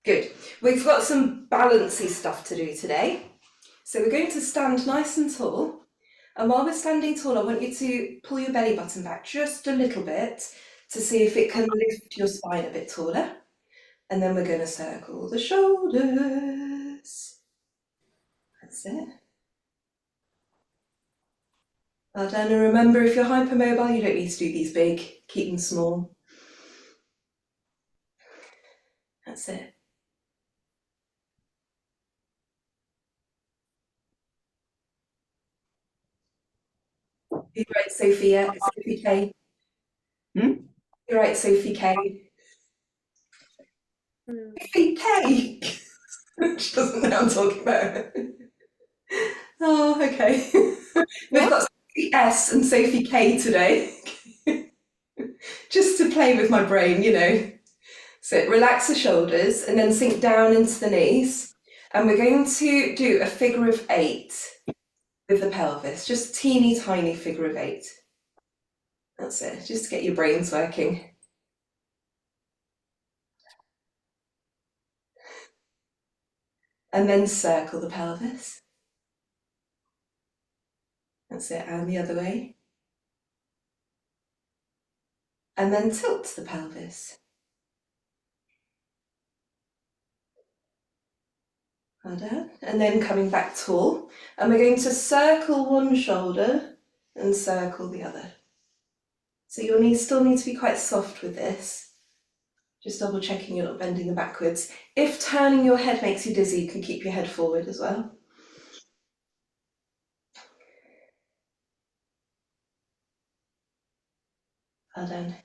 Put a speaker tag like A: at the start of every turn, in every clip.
A: Good. We've got some balancy stuff to do today. So we're going to stand nice and tall. And while we're standing tall, I want you to pull your belly button back just a little bit to see if it can lift your spine a bit taller. And then we're going to circle the shoulders. That's it. Well done. And remember, if you're hypermobile, you don't need to do these big. Keep them small. That's it. You're right, Sophia. Sophie K. You're right, Sophie K. Sophie K. She doesn't know what I'm talking about. Oh, okay. We've got Sophie S and Sophie K today. Just to play with my brain, you know. So relax the shoulders and then sink down into the knees. And we're going to do a figure of 8 with the pelvis, just teeny tiny figure of 8. That's it, just to get your brains working. And then circle the pelvis. That's it, and the other way. And then tilt the pelvis. Well done. And then coming back tall. And we're going to circle one shoulder and circle the other. So your knees still need to be quite soft with this. Just double checking you're not bending them backwards. If turning your head makes you dizzy, you can keep your head forward as well. Well done.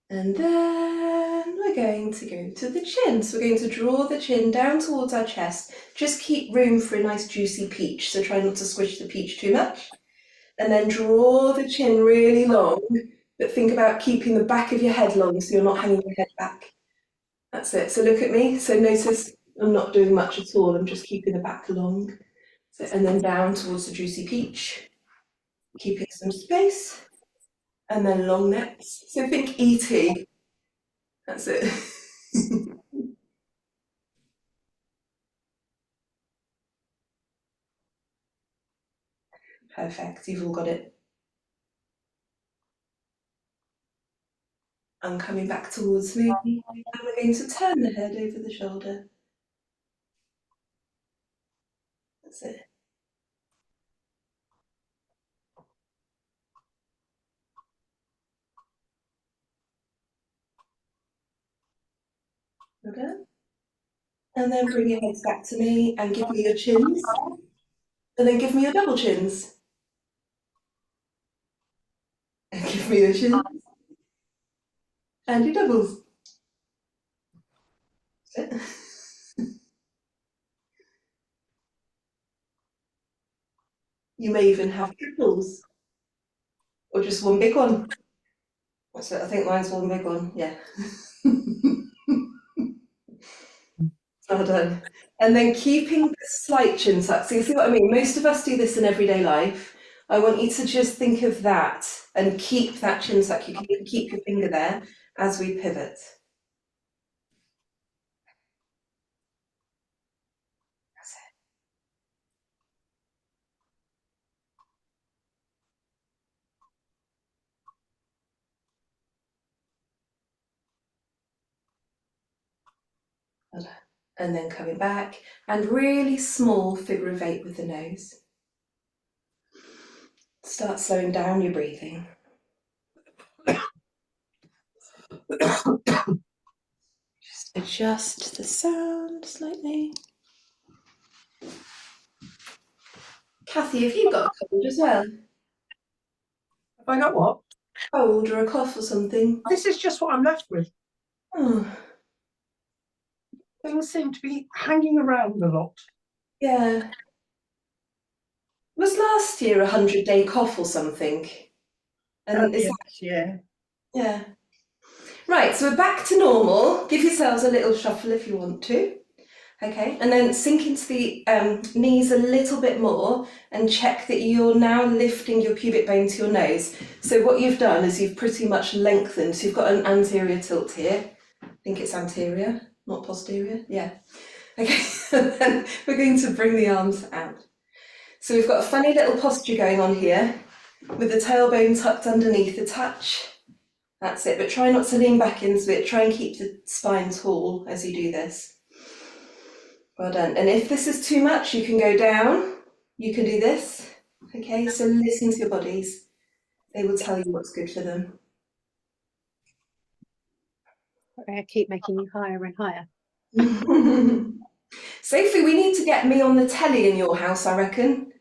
A: And then we're going to go to the chin. So we're going to draw the chin down towards our chest. Just keep room for a nice juicy peach. So try not to squish the peach too much. And then draw the chin really long, but think about keeping the back of your head long so you're not hanging your head back. That's it. So look at me. So notice I'm not doing much at all. I'm just keeping the back long. So, and then down towards the juicy peach. Keeping some space. And then long necks. So think E.T. That's it. Perfect. You've all got it. And coming back towards me. And we're going to turn the head over the shoulder. That's it. Okay. And then bring your heads back to me and give me your chins. And then give me your double chins. And give me your chins. And your doubles. You may even have triples. Or just one big one. That's it. I think mine's one big one. Yeah. Well done. And then keeping the slight chin tuck. So you see what I mean? Most of us do this in everyday life. I want you to just think of that and keep that chin tuck. You can even keep your finger there as we pivot. That's it. Well done. And then coming back and really small figure of 8 with the nose. Start slowing down your breathing. Just adjust the sound slightly. Kathy, have you got a cold as well?
B: Have I got what?
A: Cold or a cough or something?
B: This is just what I'm left with.
A: Oh,
B: Things seem to be hanging around a lot.
A: yeah. Was last year a 100-day cough or something? And is
B: Yes, yeah.
A: yeah. Right, so we're back to normal. Give yourselves a little shuffle if you want to. Okay, and then sink into the knees a little bit more and check that you're now lifting your pubic bone to your nose. So what you've done is you've pretty much lengthened. So you've got an anterior tilt here. I think it's anterior, not posterior. Yeah. Okay, and then we're going to bring the arms out. So we've got a funny little posture going on here with the tailbone tucked underneath the touch. That's it, but try not to lean back into it. Try and keep the spine tall as you do this. Well done. And if this is too much, you can go down. You can do this. Okay, so listen to your bodies. They will tell you what's good for them.
C: I keep making you higher and higher.
A: Sophie, we need to get me on the telly in your house, I reckon.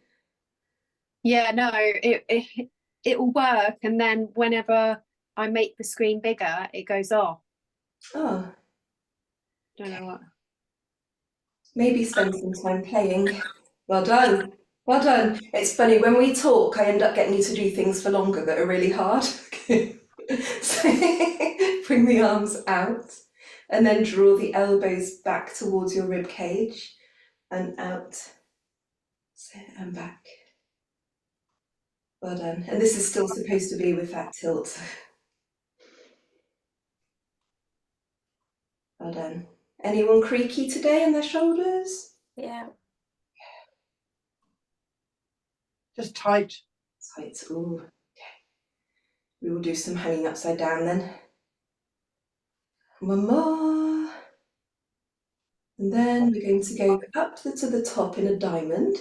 C: Yeah, no, it will work, and then whenever I make the screen bigger, it goes off.
A: Oh,
C: Don't know what.
A: maybe spend some time playing. Well done. Well done. It's funny, when we talk, I end up getting you to do things for longer that are really hard. So bring the arms out and then draw the elbows back towards your rib cage and out. So, and back. Well done. And this is still supposed to be with that tilt. Well done. Anyone creaky today in their shoulders?
D: Yeah.
B: Just tight.
A: Tight. Ooh. Okay. We will do some hanging upside down then. One more. And then we're going to go up to the top in a diamond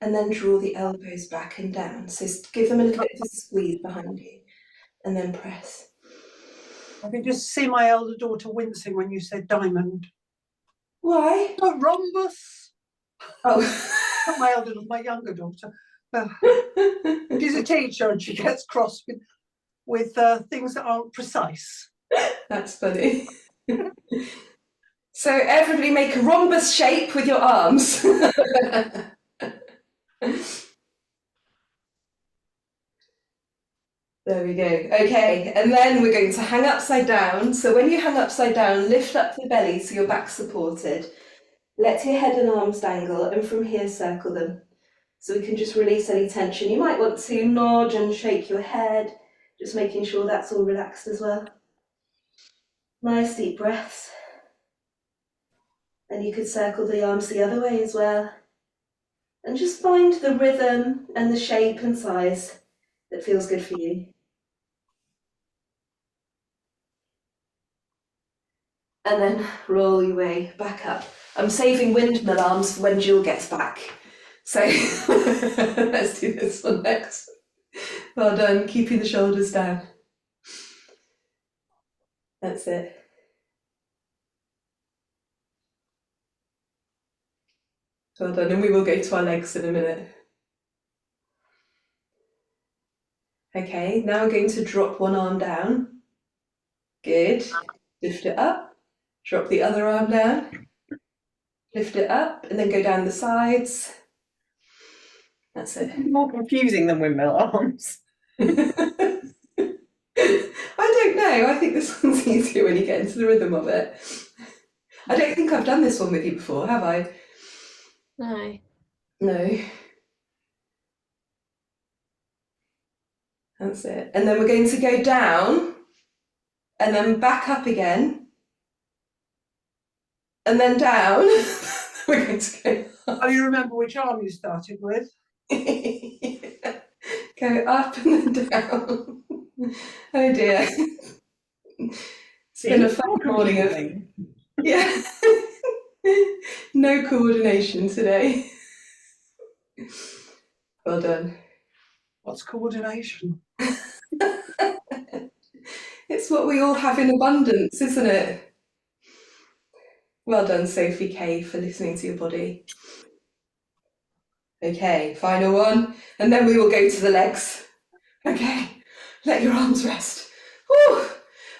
A: and then draw the elbows back and down. So give them a little bit of a squeeze behind you and then press.
B: I could just see my elder daughter wincing when you said diamond.
A: Why?
B: Oh, rhombus.
A: Oh.
B: Not my elder daughter, my younger daughter. She's a teacher and she gets cross with things that aren't precise.
A: That's funny. So everybody make a rhombus shape with your arms. There we go. Okay, and then we're going to hang upside down. So when you hang upside down, lift up the belly so your back's supported. Let your head and arms dangle, and from here circle them. So we can just release any tension. You might want to nod and shake your head, just making sure that's all relaxed as well. Nice deep breaths. And you could circle the arms the other way as well. And just find the rhythm and the shape and size that feels good for you. And then roll your way back up. I'm saving windmill arms for when Jill gets back. So let's do this one next. Well done, keeping the shoulders down. That's it. Well done, and we will go to our legs in a minute. Okay, now we're going to drop one arm down. Good. Lift it up. Drop the other arm down. Lift it up, and then go down the sides. That's it.
D: More confusing than windmill arms.
A: I don't know. I think this one's easier when you get into the rhythm of it. I don't think I've done this one with you before, have I?
D: No.
A: No. That's it. And then we're going to go down and then back up again. And then down. We're going to go up.
B: Oh, you remember which arm you started with?
A: Go up and then down. Oh dear. It's been a fun morning of yeah. No coordination today. Well done.
B: What's coordination?
A: It's what we all have in abundance, isn't it? Well done, Sophie K, for listening to your body. Okay, final one, and then we will go to the legs. Okay, let your arms rest. Whew.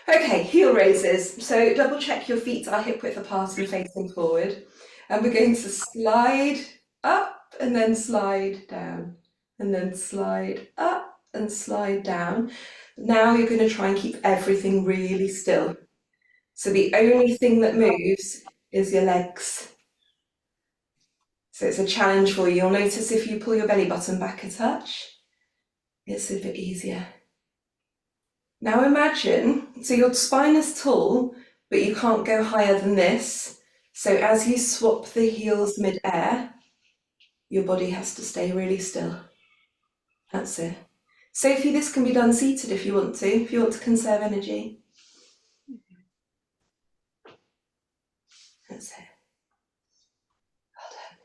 A: Okay, heel raises. So double check your feet are hip width apart and facing forward. And we're going to slide up and then slide down. And then slide up and slide down. Now you're going to try and keep everything really still. So the only thing that moves is your legs. So it's a challenge for you. You'll notice if you pull your belly button back a touch, it's a bit easier. Now imagine, so your spine is tall, but you can't go higher than this. So as you swap the heels mid-air, your body has to stay really still. That's it. Sophie, this can be done seated if you want to conserve energy. That's it. Well done.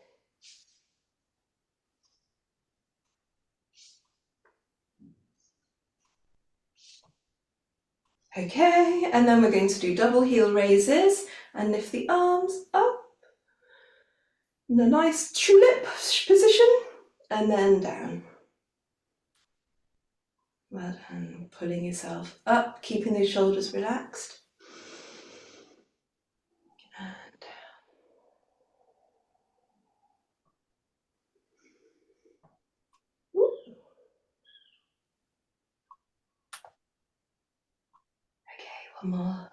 A: Okay, and then we're going to do double heel raises and lift the arms up in a nice tulip position and then down. Well done, pulling yourself up, keeping those shoulders relaxed. And down. Woo. Okay, one more.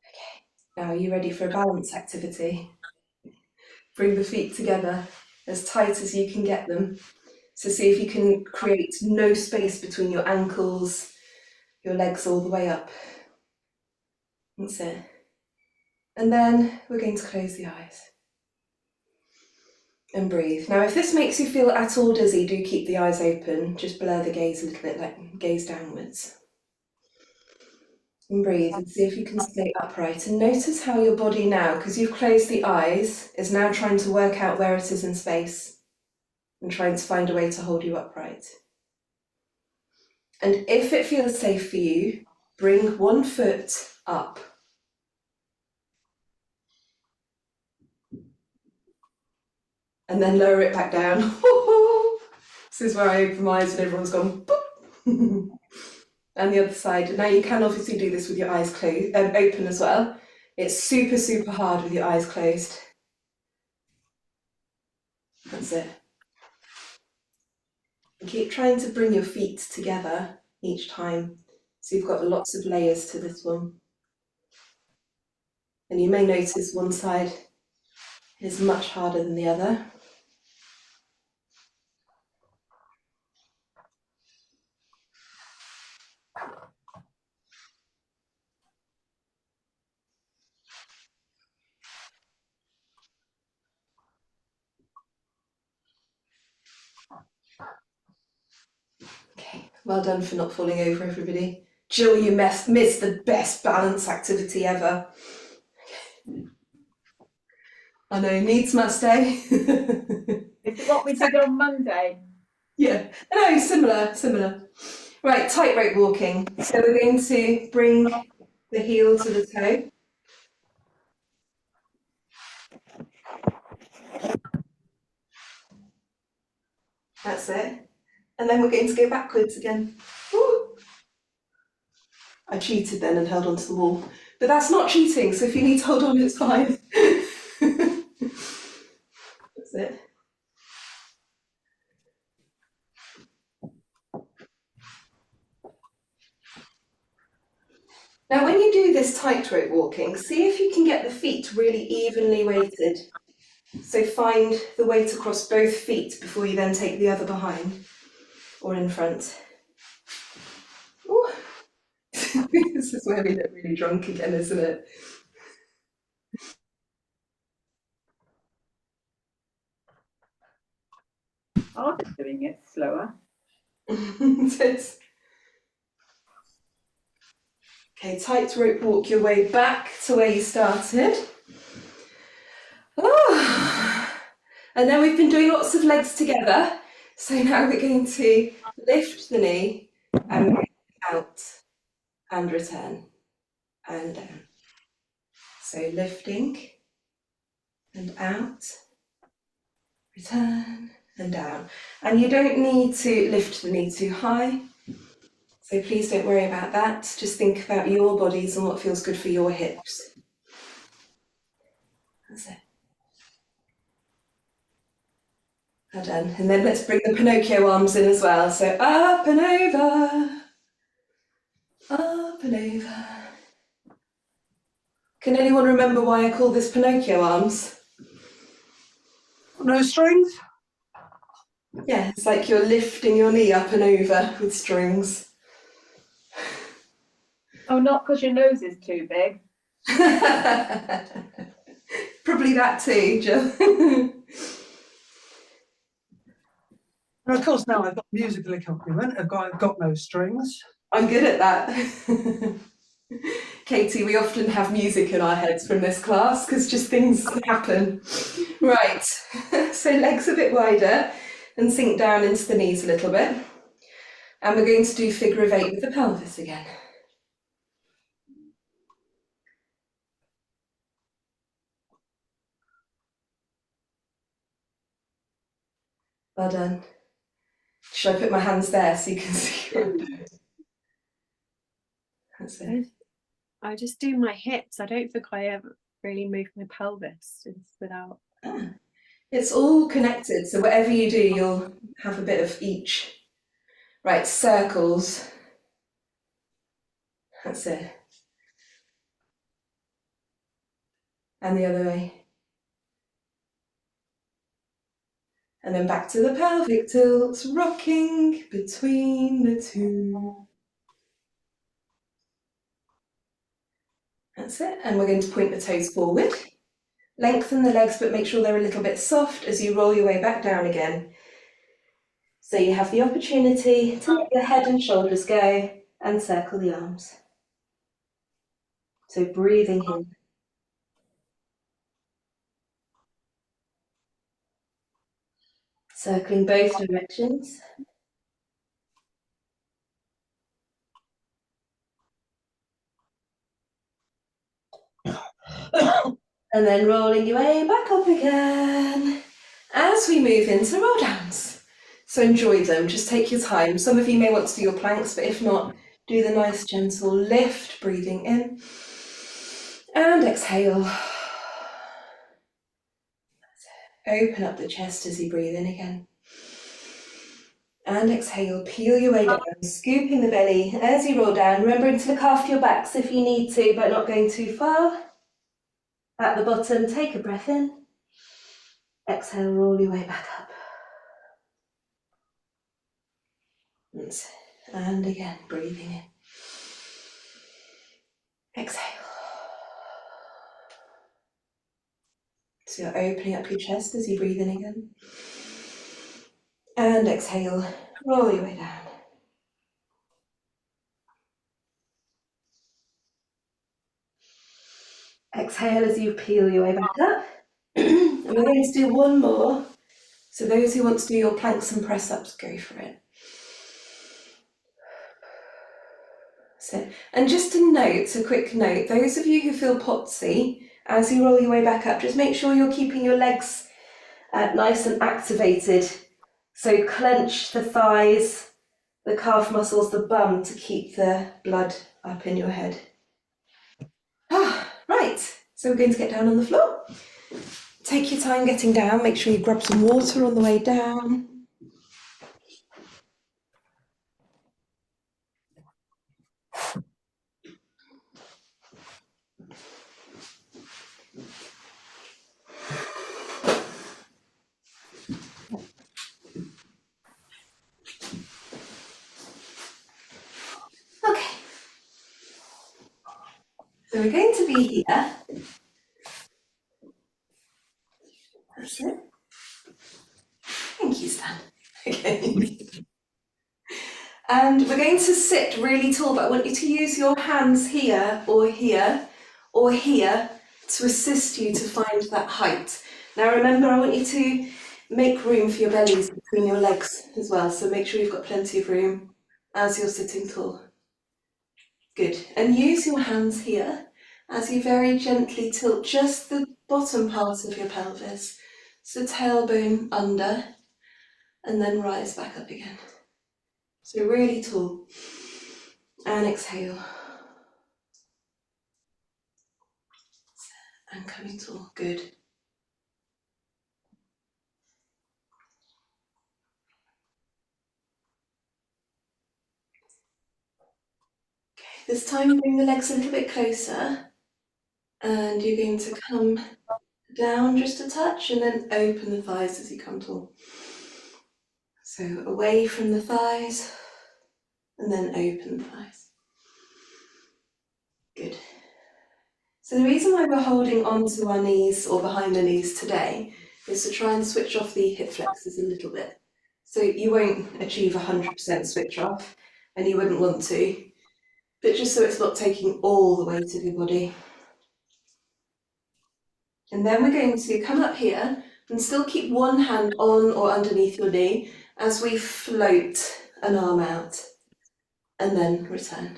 A: Okay, now are you ready for a balance activity? Bring the feet together as tight as you can get them. So see if you can create no space between your ankles, your legs all the way up. That's it. And then we're going to close the eyes. And breathe. Now if this makes you feel at all dizzy, do keep the eyes open. Just blur the gaze a little bit, like gaze downwards. And breathe and see if you can stay upright. And notice how your body now, because you've closed the eyes, is now trying to work out where it is in space and trying to find a way to hold you upright. And if it feels safe for you, bring one foot up. And then lower it back down. This is where I open my eyes and everyone's gone boop. And the other side. Now you can obviously do this with your eyes closed, open as well. It's super, super hard with your eyes closed. That's it. And keep trying to bring your feet together each time. So you've got lots of layers to this one. And you may notice one side is much harder than the other. Okay, well done for not falling over, everybody. Jill, you missed the best balance activity ever. I know, needs must, eh?
D: Is it what we did on Monday?
A: Yeah, no, similar. Right, tightrope walking. So we're going to bring the heel to the toe. That's it. And then we're going to go backwards again. Woo. I cheated then and held onto the wall. But that's not cheating, so if you need to hold on, it's fine. That's it. Now, when you do this tightrope walking, see if you can get the feet really evenly weighted. So find the weight across both feet before you then take the other behind or in front. Ooh. This is where we look really drunk again, isn't it?
D: I'm doing it slower.
A: Okay, tightrope walk your way back to where you started. Oh. And then we've been doing lots of legs together. So now we're going to lift the knee and out and return and down. So lifting and out, return and down. And you don't need to lift the knee too high. So please don't worry about that. Just think about your bodies and what feels good for your hips. That's it. Well done. And then let's bring the Pinocchio arms in as well. So up and over, up and over. Can anyone remember why I call this Pinocchio arms?
B: No strings?
A: Yeah, it's like you're lifting your knee up and over with strings.
D: Oh, not because your nose is too big.
A: Probably that too, Jill.
B: And of course now I've got musical accompaniment. I've got no strings.
A: I'm good at that. Katie, we often have music in our heads from this class because just things happen. Right, so legs a bit wider and sink down into the knees a little bit. And we're going to do figure of 8 with the pelvis again. Well done. Should I put my hands there so you can see what I'm doing? That's it.
C: I just do my hips. I don't think I ever really move my pelvis without.
A: It's all connected, so whatever you do, you'll have a bit of each. Right, circles. That's it. And the other way. And then back to the pelvic tilts, rocking between the two. That's it. And we're going to point the toes forward. Lengthen the legs, but make sure they're a little bit soft as you roll your way back down again. So you have the opportunity to let your head and shoulders go and circle the arms. So breathing in. Circling both directions. And then rolling your way back up again as we move into roll downs. So enjoy them, just take your time. Some of you may want to do your planks, but if not, do the nice gentle lift, breathing in and exhale. Open up the chest as you breathe in again. And exhale, peel your way down, scooping the belly as you roll down, remembering to look after your backs if you need to, but not going too far. At the bottom, take a breath in. Exhale, roll your way back up. And again, breathing in. Exhale. So you're opening up your chest as you breathe in again. And exhale, roll your way down. Exhale as you peel your way back up. And we're going to do one more. So those who want to do your planks and press-ups, go for it. So, and just a quick note, those of you who feel potsy, as you roll your way back up, just make sure you're keeping your legs nice and activated. So clench the thighs, the calf muscles, the bum to keep the blood up in your head. Right, so we're going to get down on the floor. Take your time getting down, make sure you grab some water on the way down. Okay, so we're going to be here. That's it. Thank you, Stan. Okay. And we're going to sit really tall, but I want you to use your hands here or here or here to assist you to find that height. Now remember, I want you to make room for your bellies between your legs as well, so make sure you've got plenty of room as you're sitting tall. Good. And use your hands here as you very gently tilt just the bottom part of your pelvis, so tailbone under, and then rise back up again. So really tall. And exhale. And coming tall. Good. Okay, this time bring the legs a little bit closer. And you're going to come down just a touch and then open the thighs as you come tall. So away from the thighs and then open the thighs. Good. So the reason why we're holding onto our knees or behind the knees today is to try and switch off the hip flexors a little bit. So you won't achieve 100% switch off, and you wouldn't want to, but just so it's not taking all the weight of your body. And then we're going to come up here and still keep one hand on or underneath your knee as we float an arm out, and then return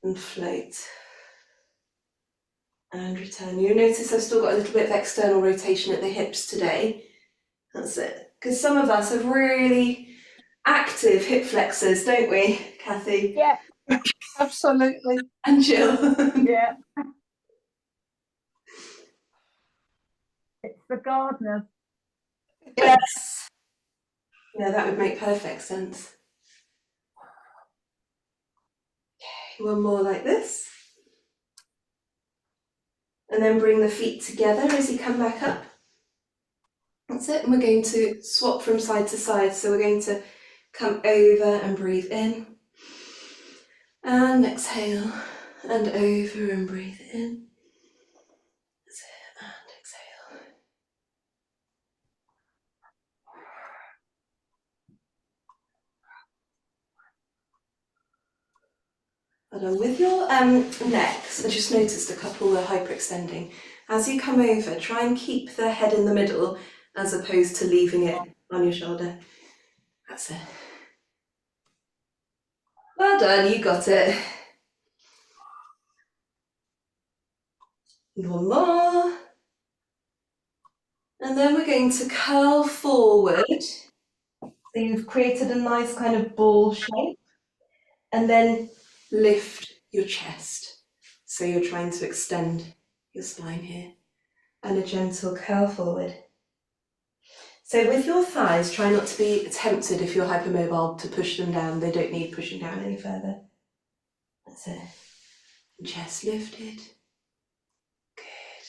A: and float and return. You'll notice I've still got a little bit of external rotation at the hips today. That's it. Because some of us have really active hip flexors, don't we, Kathy?
D: Yeah,
B: Absolutely.
A: And Jill?
D: yeah. It's the gardener.
A: Yes. Yeah, that would make perfect sense. Okay, one more like this. And then bring the feet together as you come back up. That's it. And we're going to swap from side to side. So we're going to come over and breathe in. And exhale. And over and breathe in. That's it. And exhale. And with your necks, I just noticed a couple were hyperextending. As you come over, try and keep the head in the middle as opposed to leaving it on your shoulder. That's it. Well done, you got it. One more. And then we're going to curl forward. So you've created a nice kind of ball shape. And then lift your chest. So you're trying to extend your spine here. And a gentle curl forward. So with your thighs, try not to be tempted if you're hypermobile to push them down. They don't need pushing down any further. That's it. And chest lifted. Good.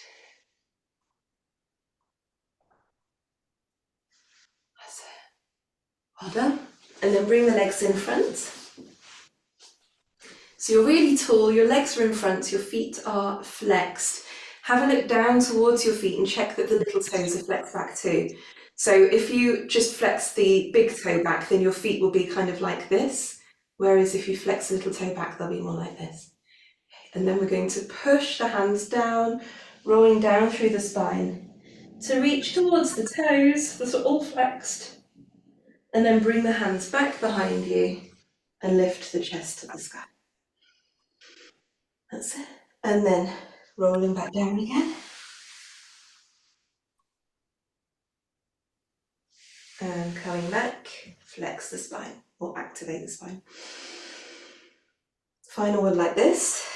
A: That's it. Well done. And then bring the legs in front. So you're really tall, your legs are in front, your feet are flexed. Have a look down towards your feet and check that the little toes are flexed back too. So if you just flex the big toe back, then your feet will be kind of like this. Whereas if you flex the little toe back, they'll be more like this. And then we're going to push the hands down, rolling down through the spine to reach towards the toes that are all flexed. And then bring the hands back behind you and lift the chest to the sky. That's it. And then rolling back down again. And coming back, flex the spine or activate the spine. Final one like this.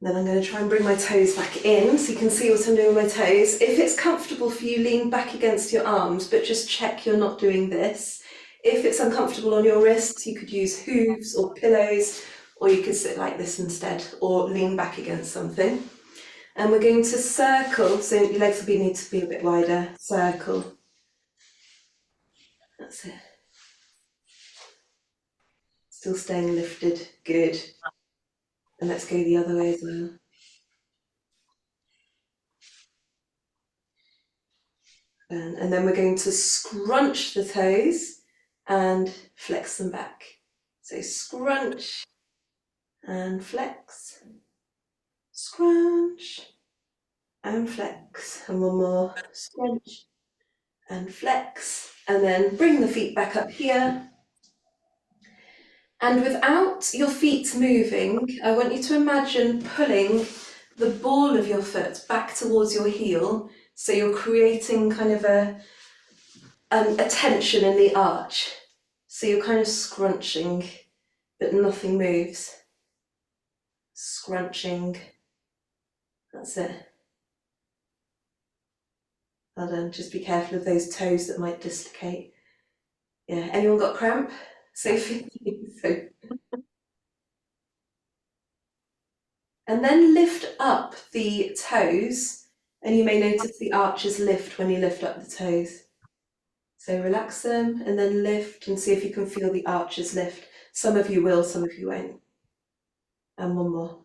A: Then I'm going to try and bring my toes back in so you can see what I'm doing with my toes. If it's comfortable for you, lean back against your arms, but just check you're not doing this. If it's uncomfortable on your wrists, you could use hooves or pillows, or you could sit like this instead, or lean back against something. And we're going to circle, so your legs will need to be a bit wider. Circle. That's it. Still staying lifted. Good. And let's go the other way as well. And then we're going to scrunch the toes and flex them back. So scrunch and flex. Scrunch and flex. And one more. Scrunch and flex. And then bring the feet back up here. And without your feet moving, I want you to imagine pulling the ball of your foot back towards your heel, so you're creating kind of a tension in the arch. So you're kind of scrunching, but nothing moves. Scrunching. That's it. Well done. Just be careful of those toes that might dislocate. Yeah, anyone got cramp? Sophie. So, and then lift up the toes, and you may notice the arches lift when you lift up the toes. So relax them and then lift and see if you can feel the arches lift. Some of you will, some of you won't. And one more.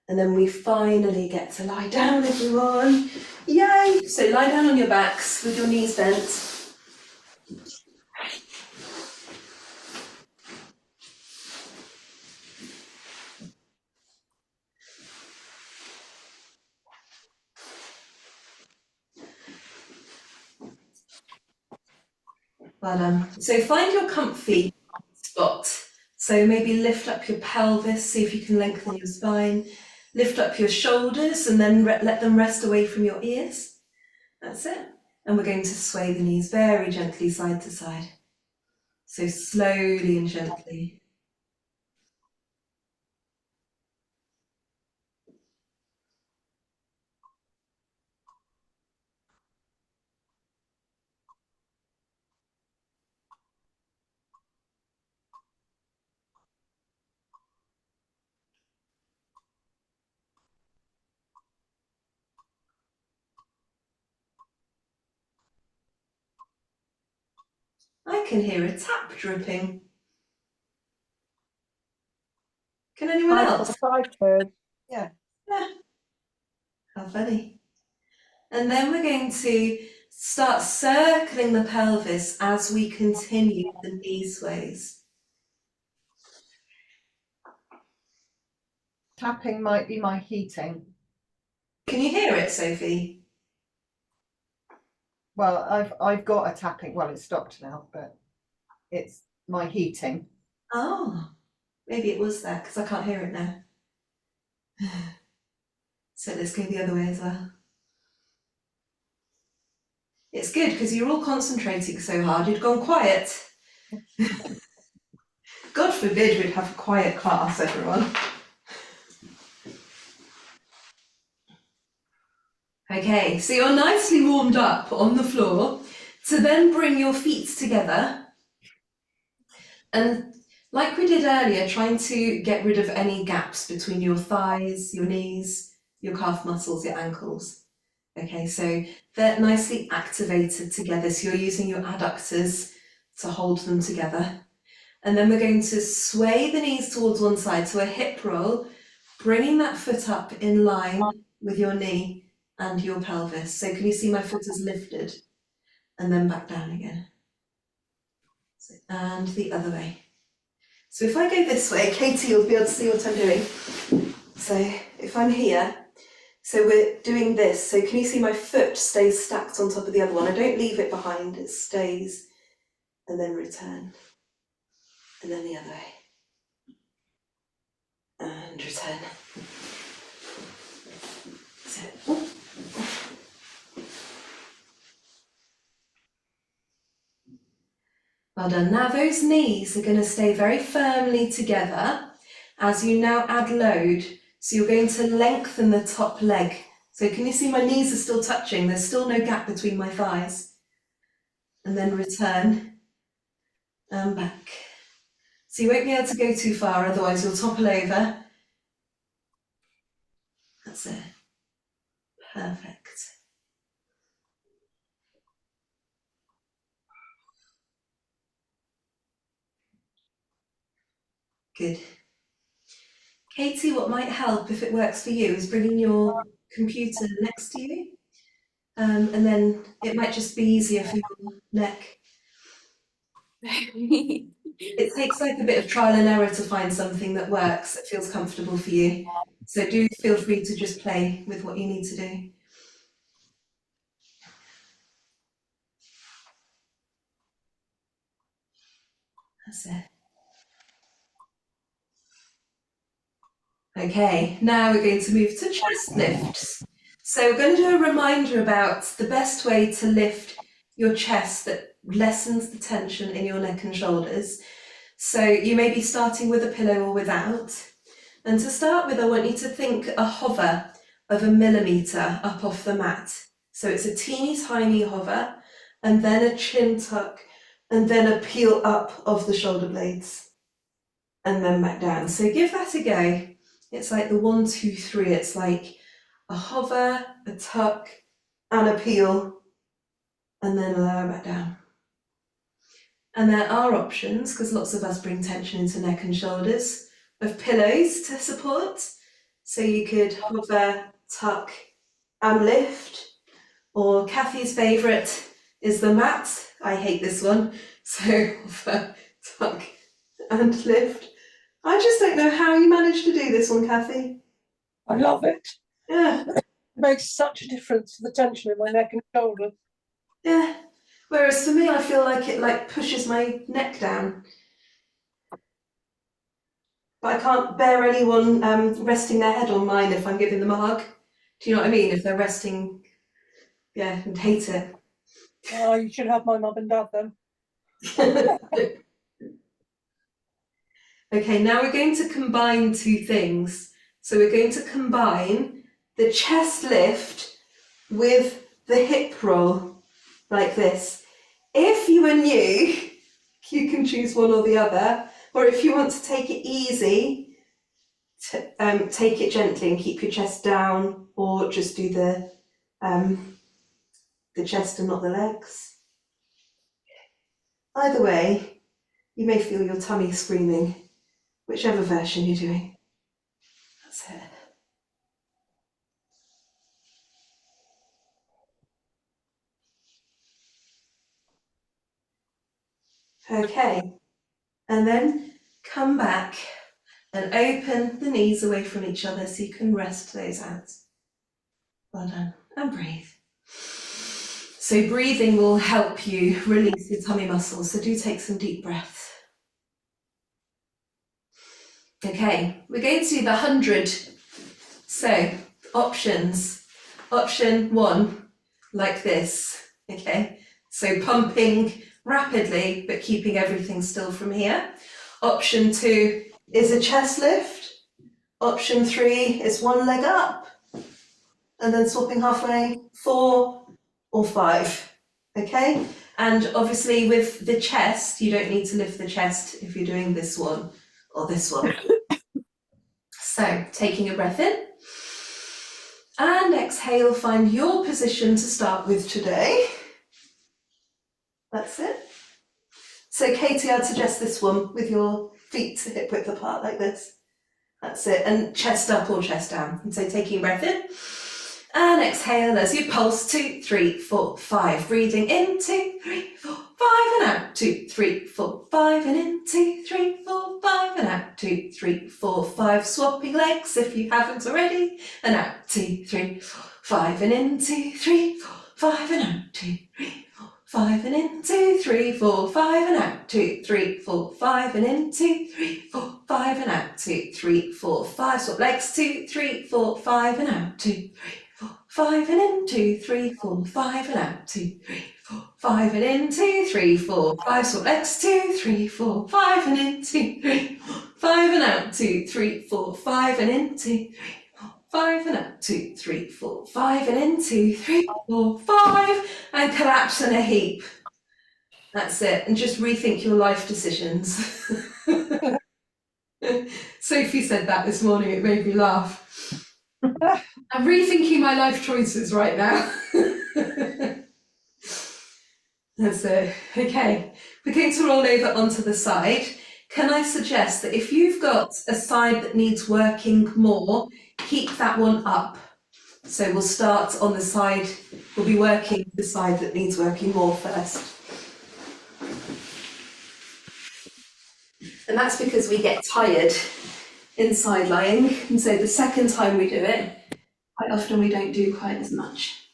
A: And then we finally get to lie down, everyone. Yay! So lie down on your backs with your knees bent. Well done. So find your comfy spot. So maybe lift up your pelvis, see if you can lengthen your spine. Lift up your shoulders and then let them rest away from your ears. That's it. And we're going to sway the knees very gently side to side. So slowly and gently. I can hear a tap dripping. Can anyone else?
D: I've heard.
B: Yeah.
A: Yeah. How funny. And then we're going to start circling the pelvis as we continue the knee sways.
B: Tapping might be my heating.
A: Can you hear it, Sophie?
B: Well, I've got a tapping. Well, it's stopped now, but it's my heating.
A: Oh, maybe it was there because I can't hear it now. So let's go the other way as well. It's good because you're all concentrating so hard, you'd gone quiet. God forbid we'd have a quiet class, everyone. Okay, so you're nicely warmed up on the floor to then bring your feet together. And like we did earlier, trying to get rid of any gaps between your thighs, your knees, your calf muscles, your ankles. Okay, so they're nicely activated together. So you're using your adductors to hold them together. And then we're going to sway the knees towards one side, so a hip roll, bringing that foot up in line with your knee and your pelvis. So can you see my foot is lifted and then back down again? So, and the other way. So if I go this way, Katie will be able to see what I'm doing. So if I'm here, so we're doing this. So can you see my foot stays stacked on top of the other one? I don't leave it behind, it stays and then return. And then the other way. And return. So, oh. Well done. Now those knees are going to stay very firmly together as you now add load. So you're going to lengthen the top leg. So can you see my knees are still touching? There's still no gap between my thighs. And then return and back. So you won't be able to go too far, otherwise you'll topple over. That's it. Perfect. Good. Katie, what might help if it works for you is bringing your computer next to you. And then it might just be easier for your neck. It takes like a bit of trial and error to find something that works, that feels comfortable for you. So do feel free to just play with what you need to do. That's it. Okay, now we're going to move to chest lifts. So we're going to do a reminder about the best way to lift your chest that lessens the tension in your neck and shoulders. So you may be starting with a pillow or without. And to start with, I want you to think a hover of 1 millimetre up off the mat. So it's a teeny tiny hover and then a chin tuck and then a peel up of the shoulder blades, and then back down. So give that a go. It's like the 1, 2, 3. It's like a hover, a tuck, and a peel, and then a lower back down. And there are options, because lots of us bring tension into neck and shoulders, of pillows to support. So you could hover, tuck, and lift. Or Kathy's favourite is the mat. I hate this one. So hover, tuck, and lift. I just don't know how you managed to do this one, Kathy.
B: I love it.
A: Yeah,
B: It makes such a difference to the tension in my neck and shoulder.
A: yeah. Whereas for me, I feel like it like pushes my neck down. But I can't bear anyone resting their head on mine if I'm giving them a hug. Do you know what I mean? If they're resting, yeah, and hate it.
B: Oh, you should have my mum and dad then.
A: Okay, now we're going to combine two things. So we're going to combine the chest lift with the hip roll, like this. If you are new, you can choose one or the other, or if you want to take it easy, take it gently and keep your chest down, or just do the chest and not the legs. Either way, you may feel your tummy screaming, whichever version you're doing. That's it. Okay, and then come back and open the knees away from each other so you can rest those out. Well done, and breathe. So breathing will help you release your tummy muscles, so do take some deep breaths. Okay, we're going to do the 100. So, options. Option 1, like this, okay? So pumping rapidly, but keeping everything still from here. Option 2 is a chest lift. Option 3 is one leg up, and then swapping halfway. 4 or 5, okay? And obviously with the chest, you don't need to lift the chest if you're doing this one or this one. So, taking a breath in, and exhale, find your position to start with today. That's it. So Katie, I'd suggest this one with your feet hip width apart like this. That's it, and chest up or chest down. And so taking a breath in, and exhale as you pulse, 2, 3, 4, 5. Breathing in, 2, 3, 4, 5, and out, 2, 3, 4, 5, and in, 2, 3, 4, 5, and out, 2, 3, 4, 5. Swapping legs if you haven't already, and out, 2, 3, 4, 5, and in, 2, 3, 4, 5, and out, 2, 3, 4, 5, and in, 2, 3, 4, 5, and out, 2, 3, 4, 5, and in, 2, 3, 4, 5, and out, 2, 3, 4, 5. Swap legs, 2, 3, 4, 5, and out, 2, 3, 4, 5, and in, 2, 3, 4, 5, and out, 2, 3, 4, 5, and in, 2, 3, 4, 5. Swap legs, 2, 3, 4, 5, and in, 2, 3, 4, 5, and out, 2, 3, 4, 5, and in, 2, 3, 4, 5, and out, 2, 3, 4, 5, and in, 2, 3, 4, 5, and collapse in a heap. That's it, and just rethink your life decisions. Sophie said that this morning, it made me laugh. I'm rethinking my life choices right now. That's it. Okay, we're going to roll over onto the side. Can I suggest that if you've got a side that needs working more, keep that one up. So we'll start on the side, we'll be working the side that needs working more first. And that's because we get tired in side lying, and so the second time we do it, quite often we don't do quite as much.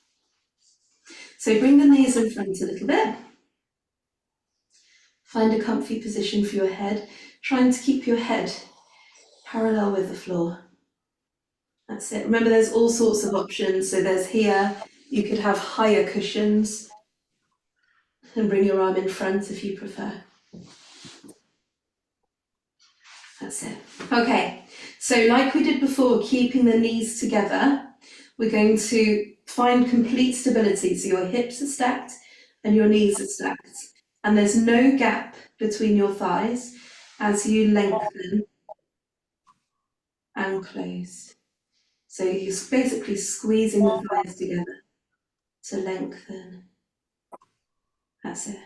A: So bring the knees in front a little bit. Find a comfy position for your head, trying to keep your head parallel with the floor. That's it. Remember, there's all sorts of options. So there's here, you could have higher cushions, and bring your arm in front if you prefer. That's it. Okay, so like we did before, keeping the knees together, we're going to find complete stability. So your hips are stacked and your knees are stacked. and there's no gap between your thighs as you lengthen and close. So you're basically squeezing the thighs together to lengthen. That's it.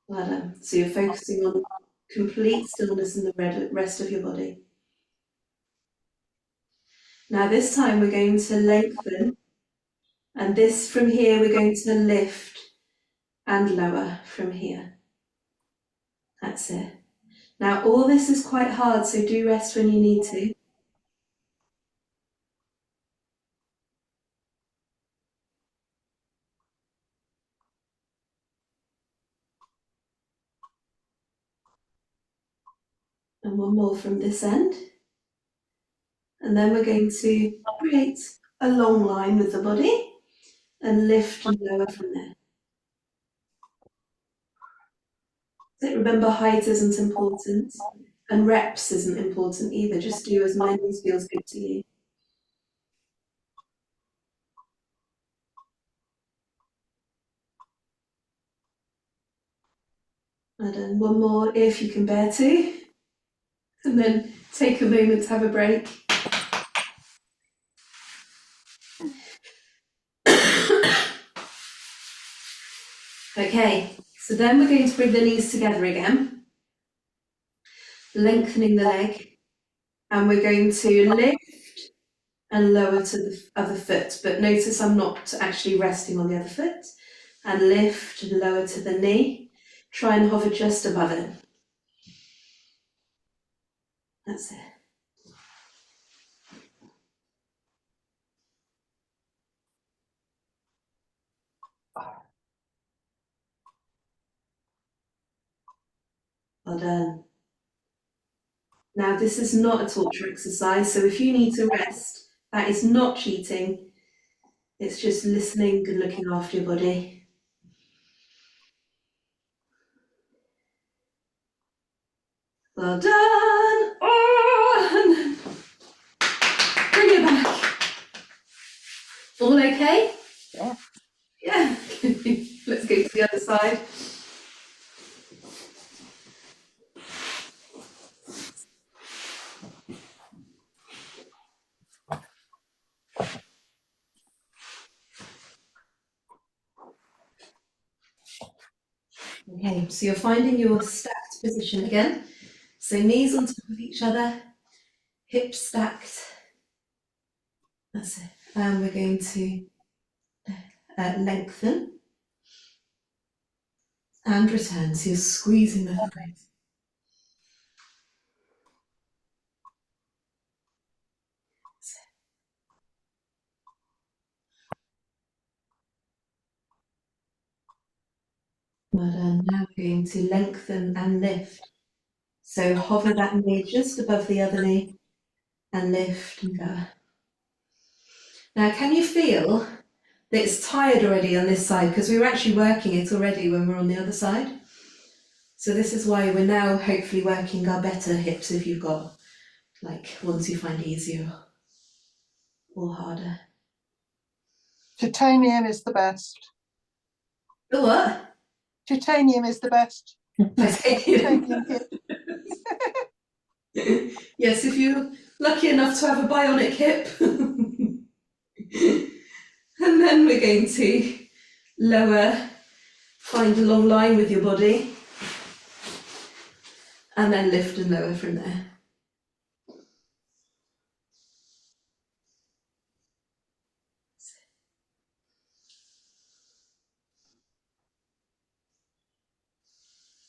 A: Well done. So you're focusing on complete stillness in the rest of your body. Now this time we're going to lengthen, and this from here we're going to lift and lower from here. That's it. Now all this is quite hard, so do rest when you need to. And one more from this end. And then we're going to create a long line with the body and lift and lower from there. So remember, height isn't important and reps isn't important either. Just do as many as feels good to you. And then one more if you can bear to. And then take a moment to have a break. Okay, so then we're going to bring the knees together again, lengthening the leg, and we're going to lift and lower to the other foot, but notice I'm not actually resting on the other foot, and lift and lower to the knee. Try and hover just above it. That's it. Well done. Now this is not a torture exercise, so if you need to rest, that is not cheating. It's just listening and looking after your body. Well done. Oh, and then bring it back. All okay?
B: Yeah.
A: Yeah. Let's go to the other side. Okay, so you're finding your stacked position again. So knees on top of each other, hips stacked. That's it. And we're going to lengthen and return. So you're squeezing the thighs. Well done. Now we're going to lengthen and lift. So hover that knee just above the other knee and lift and go. Now, can you feel that it's tired already on this side? Because we were actually working it already when we're on the other side. So this is why we're now hopefully working our better hips if you've got like ones you find easier or harder.
B: Titanium is the best.
A: The what?
B: Titanium is the best.
A: Titanium. Yes, if you're lucky enough to have a bionic hip. And then we're going to lower, find a long line with your body, and then lift and lower from there.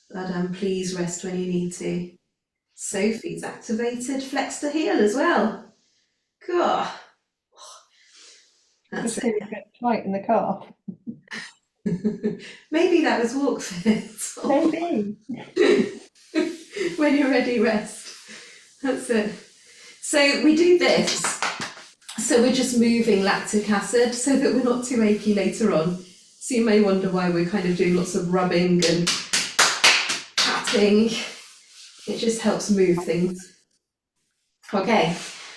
A: But please rest when you need to. Sophie's activated, flex to heel as well. God. That's
D: Just really get tight in the car.
A: it. Maybe that was walk fit.
D: Maybe.
A: When you're ready, rest. That's it. So we do this. So we're just moving lactic acid so that we're not too achy later on. So you may wonder why we're kind of doing lots of rubbing and patting. It just helps move things. Okay,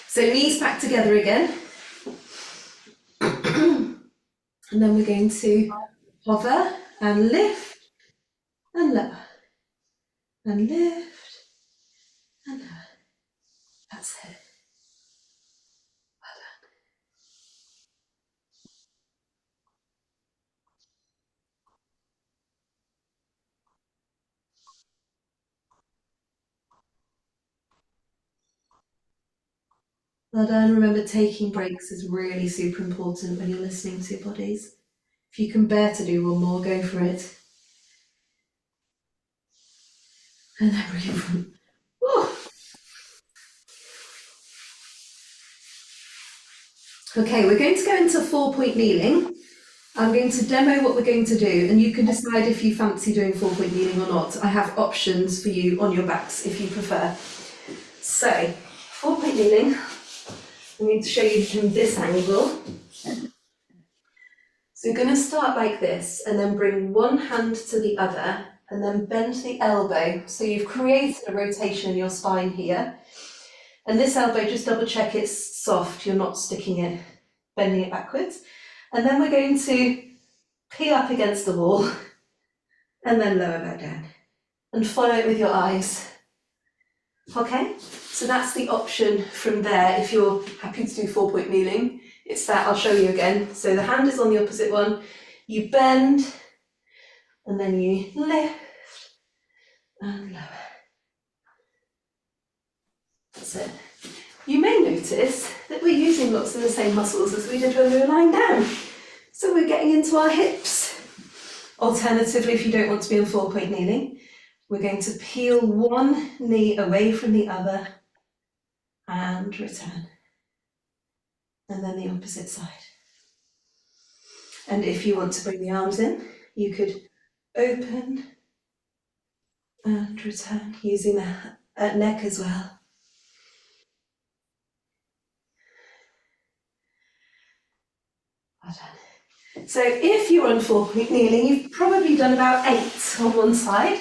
A: so knees back together again. And then we're going to hover and lift and lower and lift and lower. That's it. Well done. Remember, taking breaks is really super important when you're listening to your bodies. If you can bear to do one more, go for it. And then breathe. Woo. Okay, we're going to go into 4-point kneeling. I'm going to demo what we're going to do, and you can decide if you fancy doing 4-point kneeling or not. I have options for you on your backs if you prefer. So, 4-point kneeling, I'm going to show you from this angle. So you're going to start like this, and then bring one hand to the other, and then bend the elbow. So you've created a rotation in your spine here. And this elbow, just double check it's soft, you're not sticking it, bending it backwards. And then we're going to peel up against the wall and then lower back down. And follow it with your eyes. Okay? So that's the option from there if you're happy to do 4-point kneeling. It's that, I'll show you again. So the hand is on the opposite one, you bend, and then you lift and lower. That's it. You may notice that we're using lots of the same muscles as we did when we were lying down. So we're getting into our hips. Alternatively, if you don't want to be on 4-point kneeling, we're going to peel one knee away from the other and return. And then the opposite side. And if you want to bring the arms in, you could open and return using the neck as well. Well done. So if you're on 4-point kneeling, you've probably done about 8 on one side.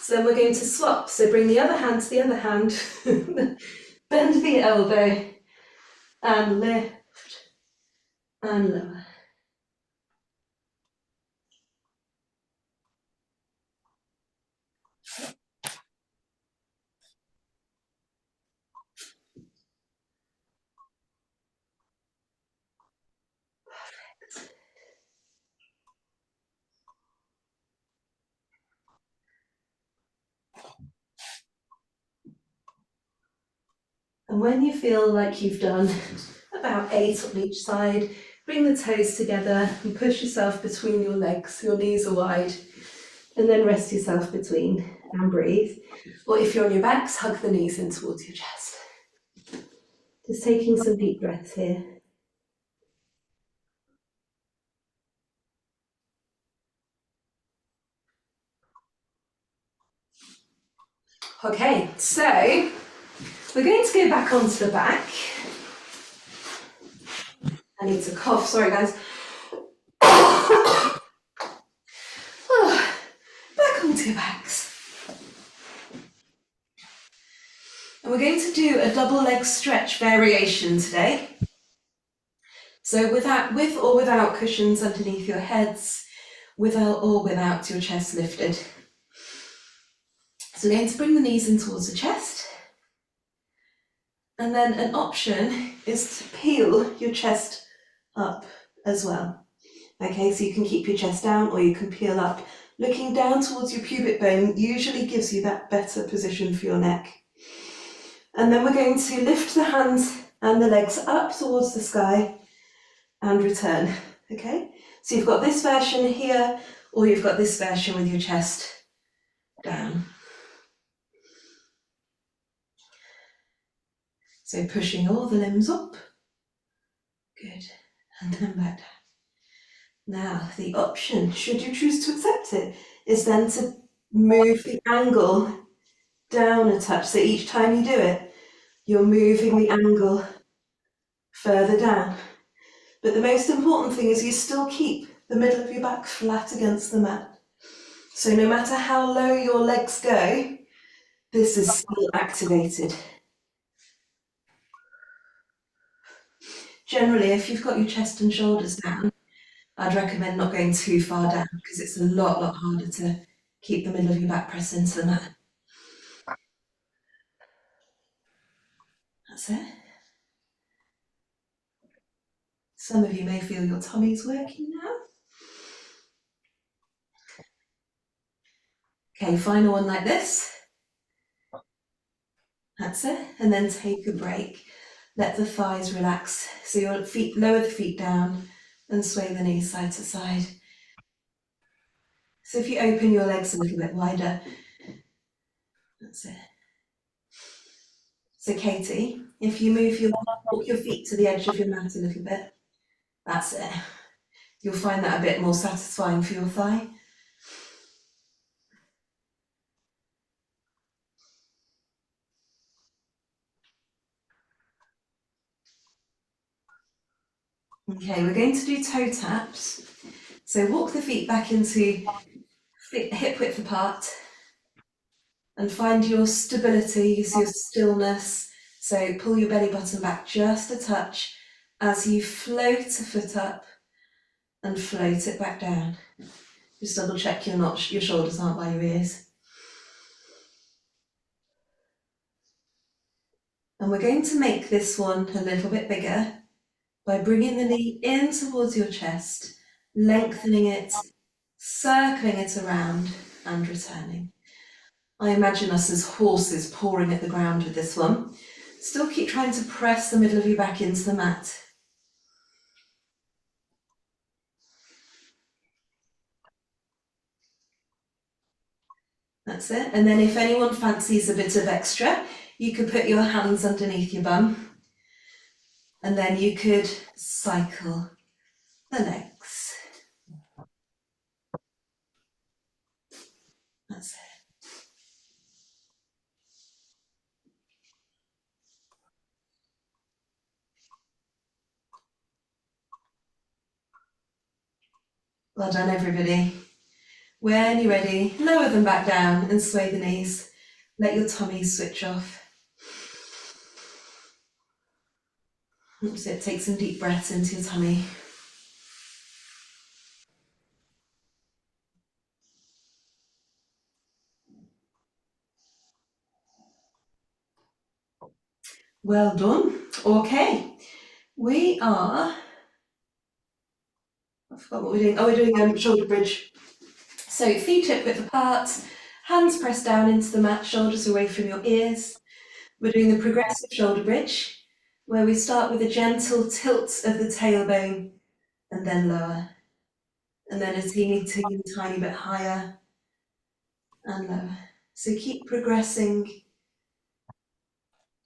A: So then we're going to swap. So bring the other hand to the other hand, bend the elbow, and lift and lower. And when you feel like you've done about 8 on each side, bring the toes together and push yourself between your legs, your knees are wide, and then rest yourself between and breathe. Or if you're on your backs, hug the knees in towards your chest. Just taking some deep breaths here. Okay, so we're going to go back onto the back. I need to cough, sorry guys. Back onto your backs. And we're going to do a double leg stretch variation today. So with or without cushions underneath your heads, with or without your chest lifted. So we're going to bring the knees in towards the chest. And then an option is to peel your chest up as well. Okay, so you can keep your chest down or you can peel up. Looking down towards your pubic bone usually gives you that better position for your neck. And then we're going to lift the hands and the legs up towards the sky and return. Okay, so you've got this version here, or you've got this version with your chest down. So pushing all the limbs up. Good. And then back down. Now, the option, should you choose to accept it, is then to move the angle down a touch. So each time you do it, you're moving the angle further down. But the most important thing is you still keep the middle of your back flat against the mat. So no matter how low your legs go, this is still activated. Generally, if you've got your chest and shoulders down, I'd recommend not going too far down because it's a lot harder to keep the middle of your back pressed into the mat. That's it. Some of you may feel your tummy's working now. Okay, final one like this. That's it. And then take a break. Let the thighs relax. So your feet, lower the feet down and sway the knees side to side. So if you open your legs a little bit wider, that's it. So Katie, if you walk your feet to the edge of your mat a little bit, that's it. You'll find that a bit more satisfying for your thigh. Okay, we're going to do toe taps. So walk the feet back into hip width apart and find your stability, use your stillness. So pull your belly button back just a touch as you float a foot up and float it back down. Just double check your shoulders aren't by your ears. And we're going to make this one a little bit bigger by bringing the knee in towards your chest, lengthening it, circling it around and returning. I imagine us as horses pawing at the ground with this one. Still keep trying to press the middle of your back into the mat. That's it. And then if anyone fancies a bit of extra, you could put your hands underneath your bum. And then you could cycle the legs. That's it. Well done, everybody. When you're ready, lower them back down and sway the knees. Let your tummy switch off. That's it. Take some deep breaths into your tummy. Well done. Okay. We are, I forgot what we're doing. Oh, we're doing shoulder bridge. So feet hip width apart, hands pressed down into the mat, shoulders away from your ears. We're doing the progressive shoulder bridge, where we start with a gentle tilt of the tailbone and then lower. And then a teeny tiny bit higher and lower. So keep progressing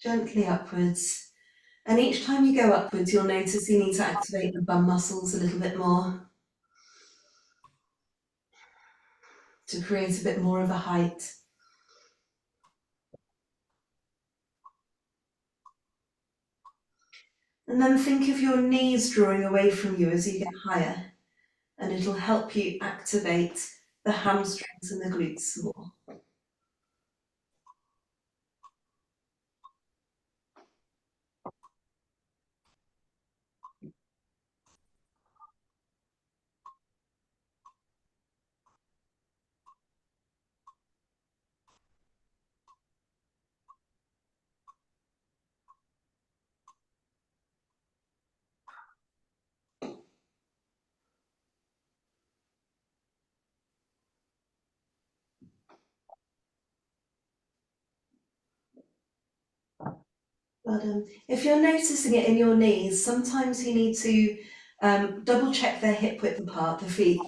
A: gently upwards. And each time you go upwards, you'll notice you need to activate the bum muscles a little bit more to create a bit more of a height. And then think of your knees drawing away from you as you get higher, and it'll help you activate the hamstrings and the glutes more. But if you're noticing it in your knees, sometimes you need to double check their hip width apart, the feet.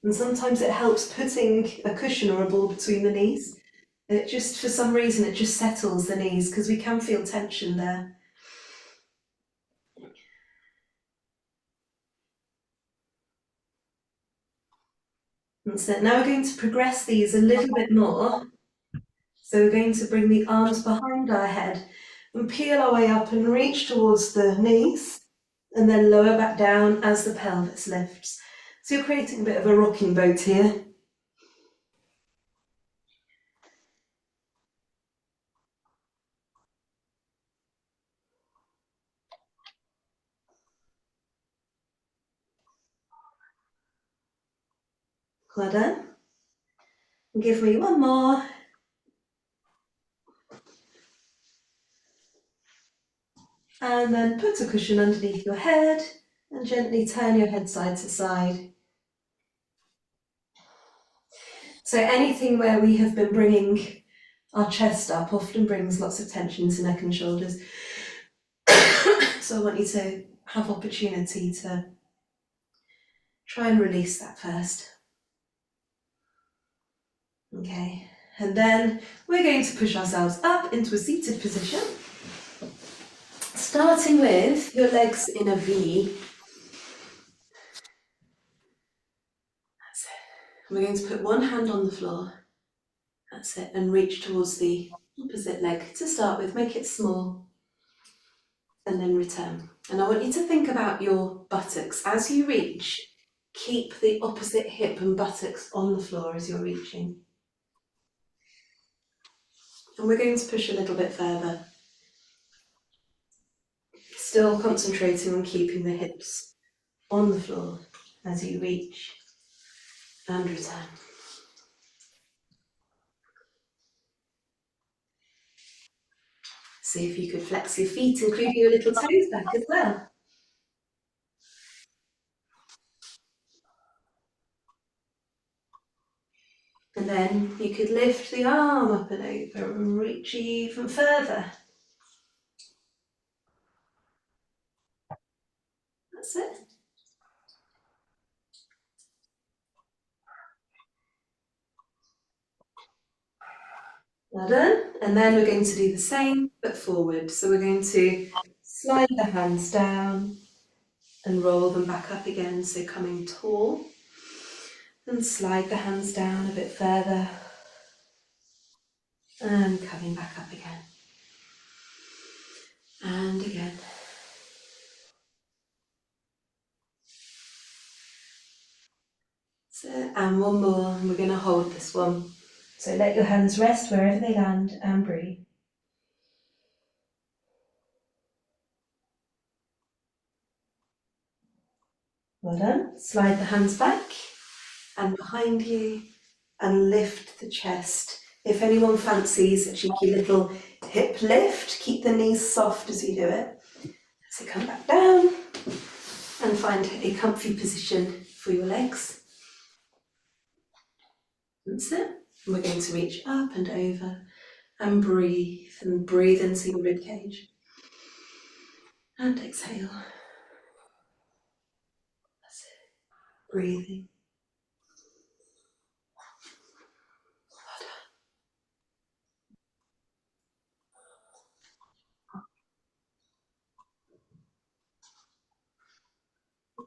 A: And sometimes it helps putting a cushion or a ball between the knees. It just, for some reason, it just settles the knees because we can feel tension there. That's it. Now we're going to progress these a little bit more. So we're going to bring the arms behind our head and peel our way up and reach towards the knees and then lower back down as the pelvis lifts. So you're creating a bit of a rocking boat here. Well done. And give me one more. And then put a cushion underneath your head and gently turn your head side to side. So anything where we have been bringing our chest up often brings lots of tension to neck and shoulders. So I want you to have opportunity to try and release that first. Okay, and then we're going to push ourselves up into a seated position, starting with your legs in a V. That's it. We're going to put one hand on the floor. That's it, and reach towards the opposite leg to start with. Make it small, and then return. And I want you to think about your buttocks. As you reach, keep the opposite hip and buttocks on the floor as you're reaching. And we're going to push a little bit further. Still concentrating on keeping the hips on the floor as you reach and return. See if you could flex your feet, including your little toes back as well. And then you could lift the arm up and over and reach even further. That's it. Well done. And then we're going to do the same, but forward. So we're going to slide the hands down and roll them back up again. So coming tall. And slide the hands down a bit further. And coming back up again. And again. So, and one more, and we're going to hold this one. So let your hands rest wherever they land and breathe. Well done. Slide the hands back and behind you and lift the chest. If anyone fancies a cheeky little hip lift, keep the knees soft as you do it. So come back down and find a comfy position for your legs. That's it. And we're going to reach up and over and breathe into your rib cage. And exhale. That's it. Breathing.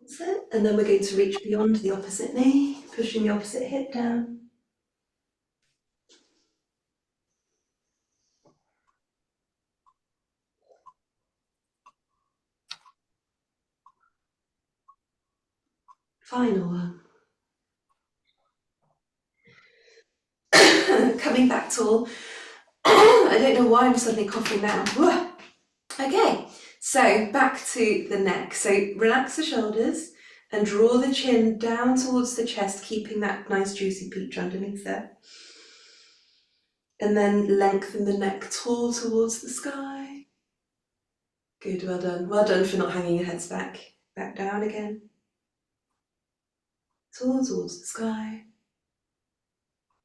A: That's it. And then we're going to reach beyond the opposite knee, pushing the opposite hip down. Final one. Coming back tall. I don't know why I'm suddenly coughing now. Okay, so back to the neck. So relax the shoulders and draw the chin down towards the chest, keeping that nice juicy peach underneath there. And then lengthen the neck tall towards the sky. Good, well done. Well done for not hanging your heads back. Back down again. Tall towards the sky.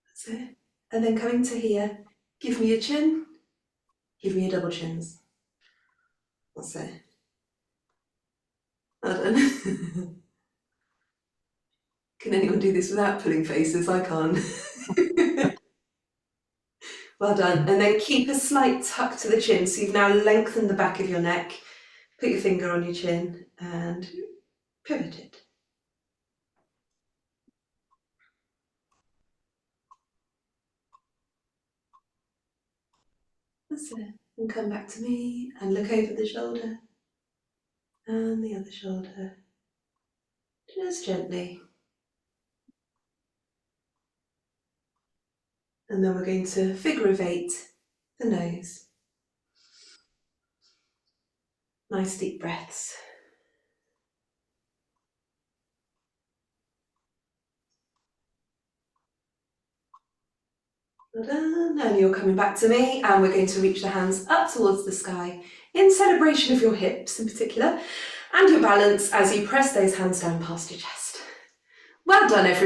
A: That's it. And then coming to here, give me your chin. Give me your double chins. That's it. Well done. Can anyone do this without pulling faces? I can't. Well done. And then keep a slight tuck to the chin. So you've now lengthened the back of your neck. Put your finger on your chin and pivot it. That's it. And come back to me and look over the shoulder and the other shoulder. Just gently. And then we're going to figure of 8 the nose. Nice deep breaths. And you're coming back to me, and we're going to reach the hands up towards the sky in celebration of your hips in particular, and your balance as you press those hands down past your chest. Well done, everyone.